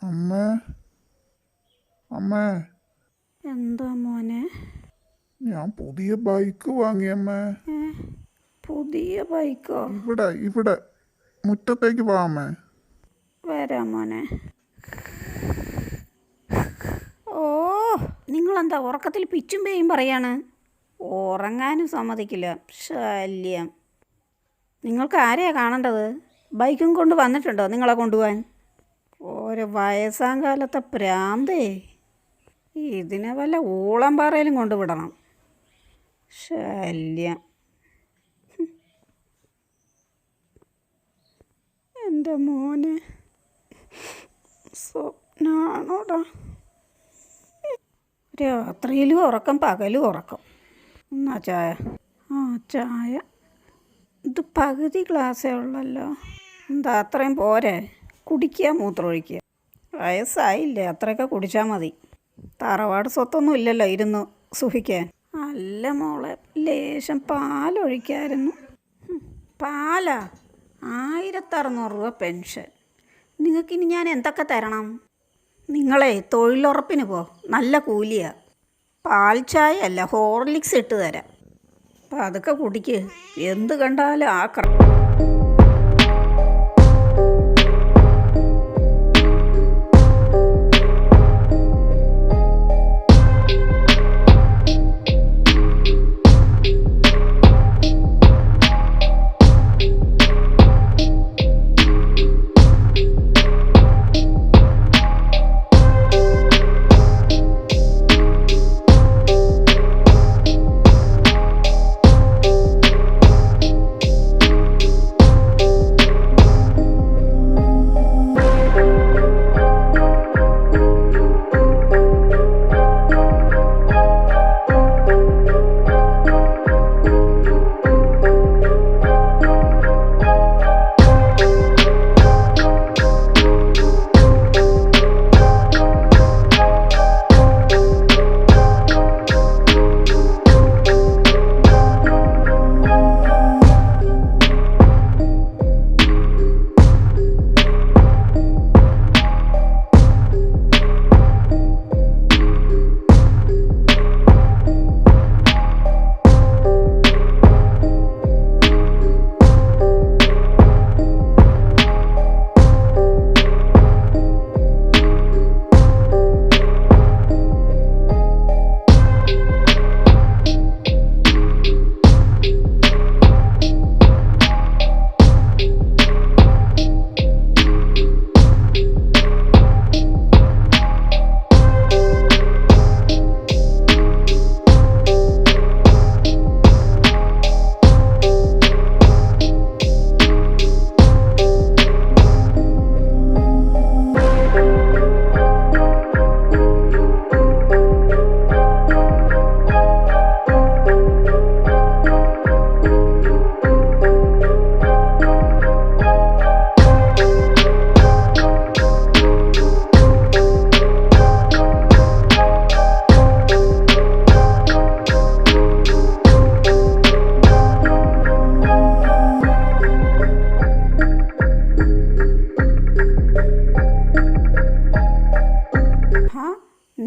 അമ്മേ അമ്മേ എന്താ മോനെ? ഞാൻ പുതിയ ബൈക്ക് വാങ്ങിയമ്മേ. പുതിയ ബൈക്കോ? ഇവിടെ ഇവിടെ മുറ്റത്തേക്ക് വാ അമ്മേ. വരാം മോനെ. ഓ, നിങ്ങളെന്താ ഉറക്കത്തിൽ പിച്ചും പേയും പറയാണ്? ഉറങ്ങാനും സമ്മതിക്കില്ല, ശല്യം. നിങ്ങൾക്ക് ആരെയാണ് കാണേണ്ടത്? ബൈക്കും കൊണ്ട് വന്നിട്ടുണ്ടോ നിങ്ങളെ കൊണ്ടുപോകാൻ? ഒരു വയസ്സാം കാലത്തെ പ്രാന്തേ. ഇതിനെ വല്ല ഊളംപാറയിലും കൊണ്ടുവിടണം. ശല്യം. എൻ്റെ മോന് സ്വപ്നാണോടാ? രാത്രിയിലും ഉറക്കം, പകലും ഉറക്കം. എന്നാ ചായ? ചായ. ഇത് പകുതി ഗ്ലാസ്സേ ഉള്ളല്ലോ. എന്താ അത്രയും പോരെ? കുടിക്കുക, മൂത്രമൊഴിക്കുക. വയസ്സായില്ലേ, അത്രയൊക്കെ കുടിച്ചാൽ മതി. തറവാട് സ്വത്തൊന്നും ഇല്ലല്ലോ ഇരുന്ന് സുഖിക്കാൻ. അല്ല മോളെ, ലേശം പാലൊഴിക്കായിരുന്നു. പാലാ? 1600 രൂപ പെൻഷൻ. നിങ്ങൾക്കിനി ഞാൻ എന്തൊക്കെ തരണം? നിങ്ങളെ തൊഴിലുറപ്പിന് പോ, നല്ല കൂലിയാ. പാൽ ചായ അല്ല, ഹോർലിക്സ് ഇട്ട് തരാം. അപ്പം അതൊക്കെ കുടിക്ക്. എന്ത് കണ്ടാലും ആ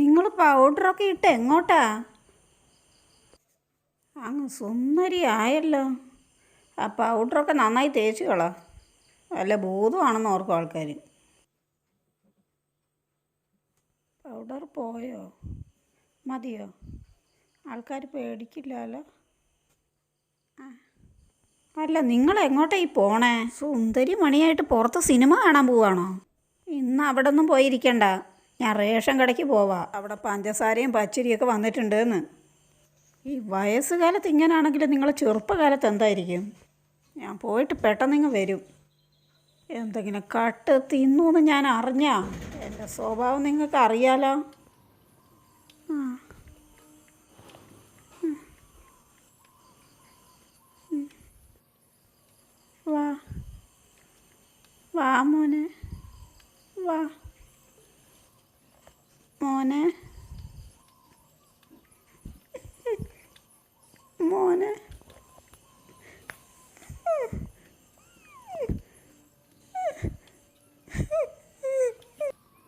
നിങ്ങൾ പൗഡറൊക്കെ ഇട്ട് എങ്ങോട്ടാ? അങ്ങ് സുന്ദരി ആയല്ലോ. ആ പൗഡറൊക്കെ നന്നായി തേച്ച് കള. വല്ല ഭൂതമാണെന്ന് ഓർക്കും ആൾക്കാർ. പൗഡർ പോയോ? മതിയോ? ആൾക്കാർ പേടിക്കില്ലല്ലോ. അല്ല, നിങ്ങൾ എങ്ങോട്ടാ ഈ പോണേ? സുന്ദരി മണിയായിട്ട് പുറത്ത് സിനിമ കാണാൻ പോവാണോ? ഇന്ന് അവിടെ ഒന്നും പോയിരിക്കണ്ട. ഞാൻ റേഷൻ കടയ്ക്ക് പോവാം. അവിടെ പഞ്ചസാരയും പച്ചരിയൊക്കെ വന്നിട്ടുണ്ടെന്ന്. ഈ വയസ്സുകാലത്ത് ഇങ്ങനെയാണെങ്കിൽ നിങ്ങൾ ചെറുപ്പകാലത്ത് എന്തായിരിക്കും? ഞാൻ പോയിട്ട് പെട്ടെന്നിങ്ങ് വരും. എന്തെങ്കിലും കട്ട് തിന്നു എന്ന് ഞാൻ അറിഞ്ഞാ? എൻ്റെ സ്വഭാവം നിങ്ങൾക്ക് അറിയാലോ. വാ വാ മോനെ, വാ മോനെ, മോനെ.